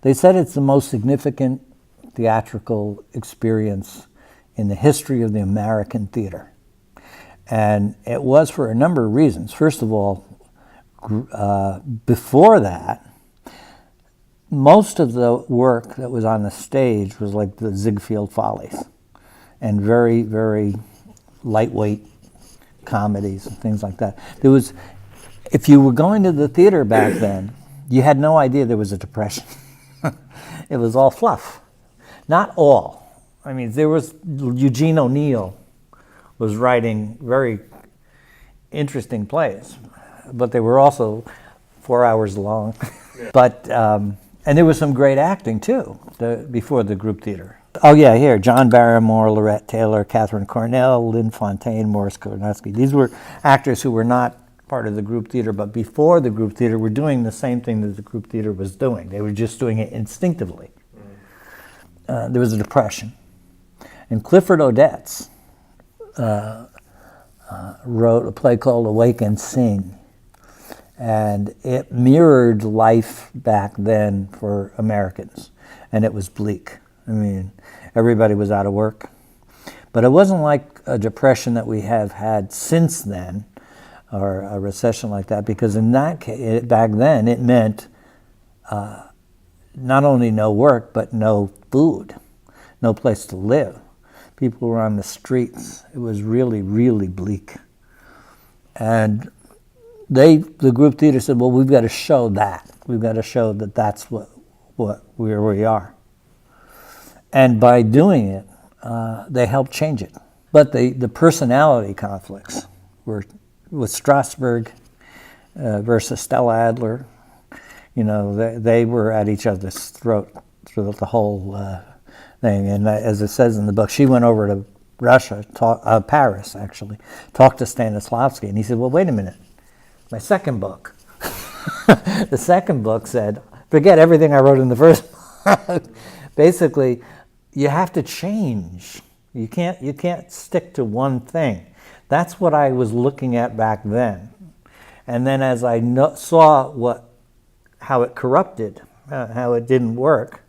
They said it's the most significant theatrical experience in the history of the American theater. And it was for a number of reasons. First of all, before that, most of the work that was on the stage was like the Ziegfeld Follies and very, very lightweight comedies and things like that. There was, if you were going to the theater back then, you had no idea there was a depression. It was all fluff. Not all. I mean, there was Eugene O'Neill was writing very interesting plays, but they were also 4 hours long. But and there was some great acting too before the group theater. Oh yeah, here John Barrymore, Lorette Taylor, Catherine Cornell, Lynn Fontaine, Morris Kornetsky. These were actors who were not part of the group theater, but before the group theater were doing the same thing that the group theater was doing. They were just doing it instinctively. There was a depression. And Clifford Odets wrote a play called Awake and Sing. And it mirrored life back then for Americans. And it was bleak. I mean, everybody was out of work. But it wasn't like a depression that we have had since then, or a recession like that, because in that case, back then, it meant not only no work, but no food, no place to live. People were on the streets. It was really, really bleak. And the group theater said, well, we've got to show that. We've got to show that that's where we are. And by doing it, they helped change it. But the personality conflicts were with Strasberg versus Stella Adler. You know, they were at each other's throat throughout the whole thing. And as it says in the book, she went over to Russia, Paris actually, talked to Stanislavski, and he said, well, wait a minute, my second book. The second book said, forget everything I wrote in the first book. Basically, you have to change. You can't stick to one thing. That's what I was looking at back then. And then as I saw how it corrupted, how it didn't work,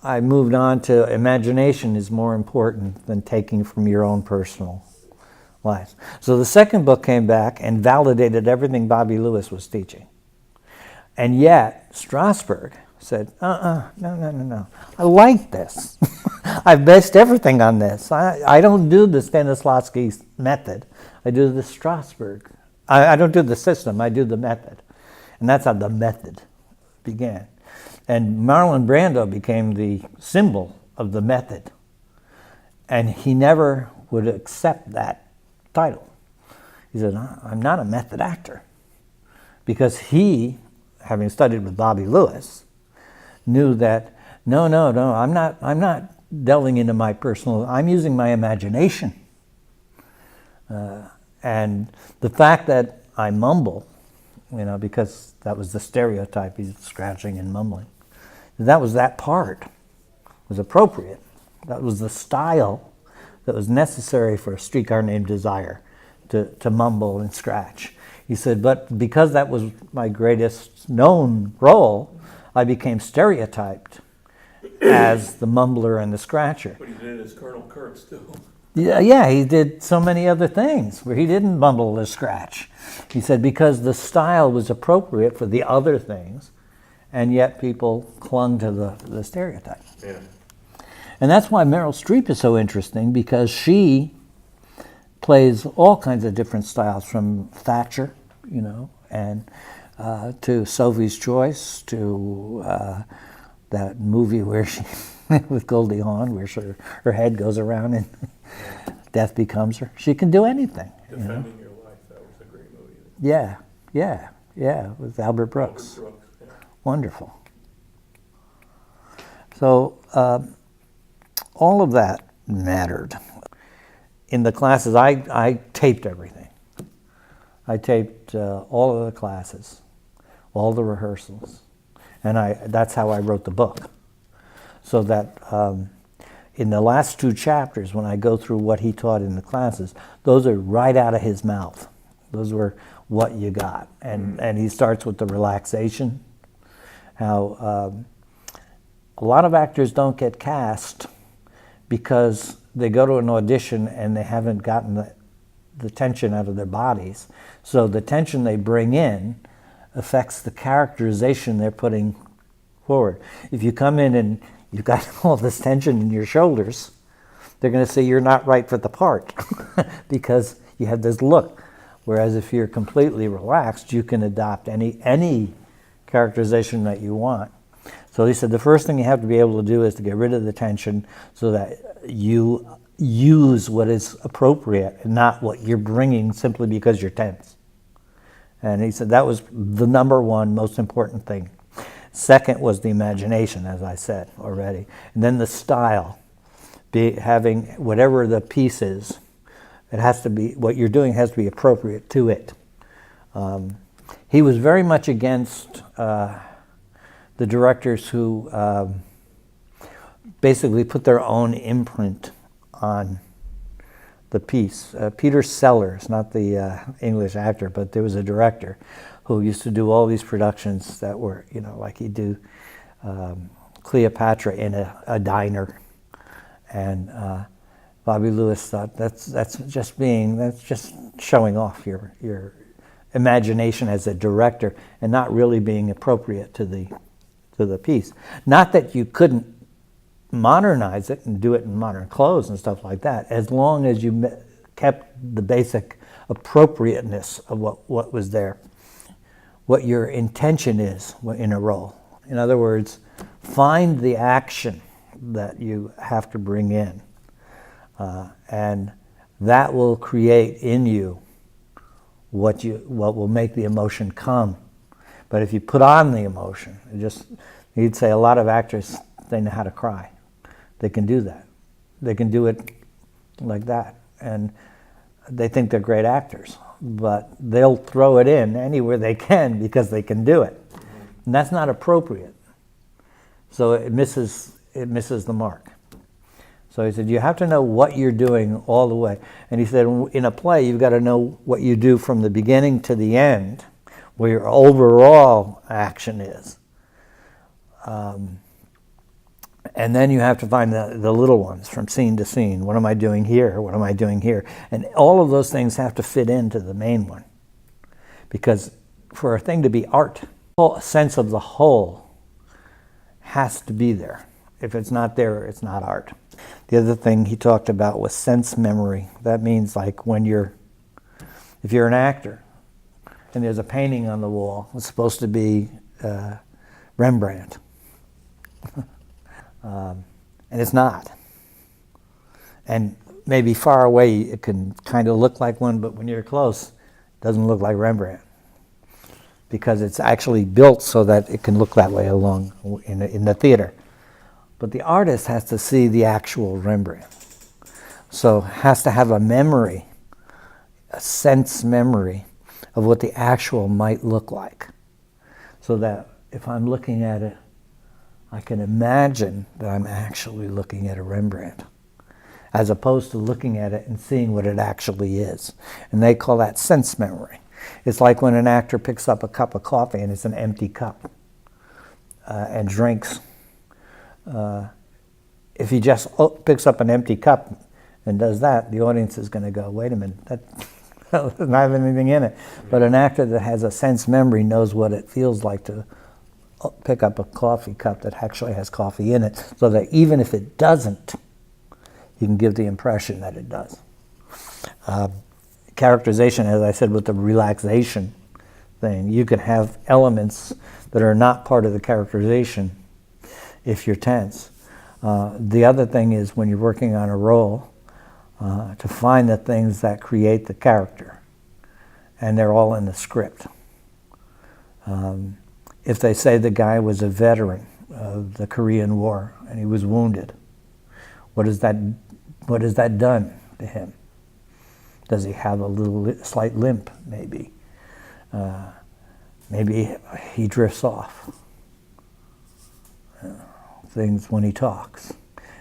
I moved on to imagination is more important than taking from your own personal life. So the second book came back and validated everything Bobby Lewis was teaching. And yet, Strasberg said, no. I like this. I've based everything on this. I don't do the Stanislavski method. I do the Strasberg. I don't do the system. I do the method. And that's how the method began. And Marlon Brando became the symbol of the method. And he never would accept that title. He said, I'm not a method actor. Because he, having studied with Bobby Lewis, knew that, no, I'm not delving into my personal, I'm using my imagination. And the fact that I mumble, because that was the stereotype, he's scratching and mumbling. That was that part, was appropriate. That was the style that was necessary for A Streetcar Named Desire, to mumble and scratch. He said, but because that was my greatest known role, I became stereotyped as the mumbler and the scratcher. But he did it as Colonel Kurtz too. Yeah, he did so many other things where he didn't mumble or scratch. He said because the style was appropriate for the other things, and yet people clung to the stereotype. Yeah. And that's why Meryl Streep is so interesting, because she plays all kinds of different styles, from Thatcher, and to Sophie's Choice, to that movie where she, with Goldie Hawn, where her head goes around and death becomes her. She can do anything. Defending Your Life, that was a great movie. Yeah, with Albert Brooks. Albert Brooks, yeah. Wonderful. So all of that mattered. In the classes, I taped everything. I taped all of the classes, all the rehearsals, and that's how I wrote the book. So that in the last 2 chapters, when I go through what he taught in the classes, those are right out of his mouth. Those were what you got. And he starts with the relaxation, how a lot of actors don't get cast because they go to an audition and they haven't gotten the tension out of their bodies. So the tension they bring in affects the characterization they're putting forward. If you come in and you've got all this tension in your shoulders, they're going to say you're not right for the part because you have this look. Whereas if you're completely relaxed, you can adopt any characterization that you want. So he said the first thing you have to be able to do is to get rid of the tension so that you use what is appropriate and not what you're bringing simply because you're tense. And he said that was the number one most important thing. Second was the imagination, as I said already. And then the style, having whatever the piece is, it has to be, what you're doing has to be appropriate to it. He was very much against the directors who basically put their own imprint on the piece. Peter Sellers, not the English actor, but there was a director who used to do all these productions that were, like he'd do Cleopatra in a diner. And Bobby Lewis thought that's just showing off your imagination as a director and not really being appropriate to the piece. Not that you couldn't modernize it and do it in modern clothes and stuff like that, as long as you kept the basic appropriateness of what was there, what your intention is in a role. In other words, find the action that you have to bring in, and that will create in you what will make the emotion come. But if you put on the emotion, you'd say a lot of actors, they know how to cry. They can do that. They can do it like that. And they think they're great actors. But they'll throw it in anywhere they can because they can do it. And that's not appropriate. So it misses the mark. So he said, you have to know what you're doing all the way. And he said, in a play, you've got to know what you do from the beginning to the end, where your overall action is. And then you have to find the little ones from scene to scene. What am I doing here? What am I doing here? And all of those things have to fit into the main one. Because for a thing to be art, a sense of the whole has to be there. If it's not there, it's not art. The other thing he talked about was sense memory. That means like if you're an actor and there's a painting on the wall, it's supposed to be Rembrandt. And it's not. And maybe far away it can kind of look like one, but when you're close, it doesn't look like Rembrandt. Because it's actually built so that it can look that way along in the theater. But the artist has to see the actual Rembrandt. So has to have a memory, a sense memory of what the actual might look like. So that if I'm looking at it, I can imagine that I'm actually looking at a Rembrandt, as opposed to looking at it and seeing what it actually is. And they call that sense memory. It's like when an actor picks up a cup of coffee and it's an empty cup and drinks. If he just picks up an empty cup and does that, the audience is going to go, wait a minute, that doesn't have anything in it. But an actor that has a sense memory knows what it feels like to pick up a coffee cup that actually has coffee in it, so that even if it doesn't, you can give the impression that it does. Characterization, as I said, with the relaxation thing, you can have elements that are not part of the characterization if you're tense. The other thing is when you're working on a role, to find the things that create the character, and they're all in the script. If they say the guy was a veteran of the Korean War and he was wounded, what has that done to him? Does he have a slight limp, maybe? Maybe he drifts off. Things when he talks.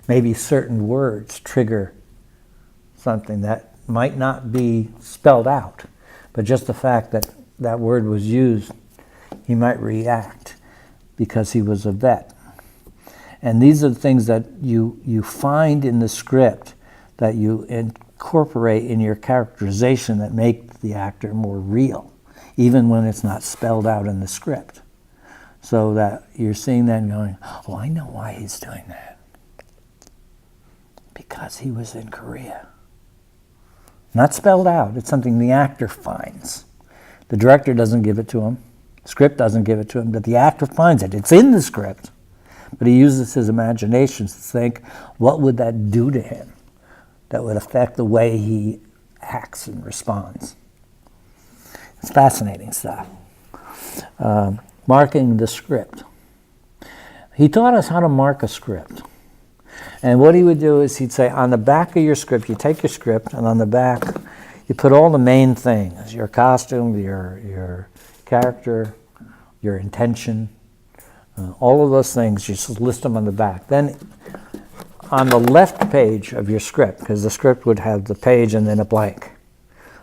Maybe certain words trigger something that might not be spelled out, but just the fact that that word was used, he might react because he was a vet. And these are the things that you find in the script that you incorporate in your characterization that make the actor more real, even when it's not spelled out in the script. So that you're seeing that and going, oh, I know why he's doing that. Because he was in Korea. Not spelled out, it's something the actor finds. The director doesn't give it to him, the script doesn't give it to him, but the actor finds it. It's in the script, but he uses his imagination to think, what would that do to him that would affect the way he acts and responds? It's fascinating stuff. Marking the script. He taught us how to mark a script. And what he would do is he'd say, on the back of your script, you take your script, and on the back, you put all the main things, your costume, your character, your intention, all of those things, you just list them on the back. Then on the left page of your script, because the script would have the page and then a blank,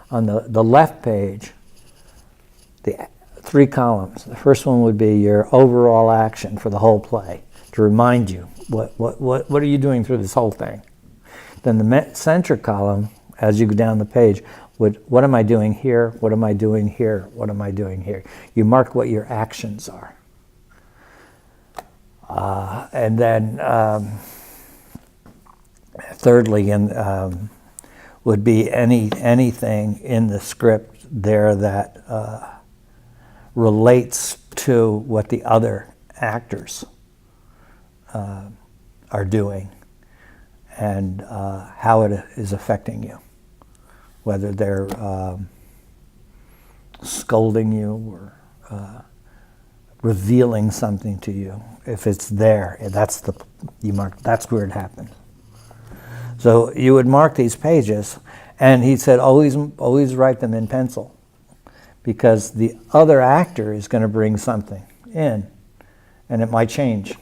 on the left page, the 3 columns. The first one would be your overall action for the whole play, to remind you what are you doing through this whole thing. Then the center column, as you go down the page, what am I doing here? What am I doing here? What am I doing here? You mark what your actions are. And then thirdly, would be anything in the script there that relates to what the other actors are doing and how it is affecting you. Whether they're scolding you or revealing something to you. If it's there, that's where it happened. So you would mark these pages, and he said always write them in pencil, because the other actor is going to bring something in, and it might change.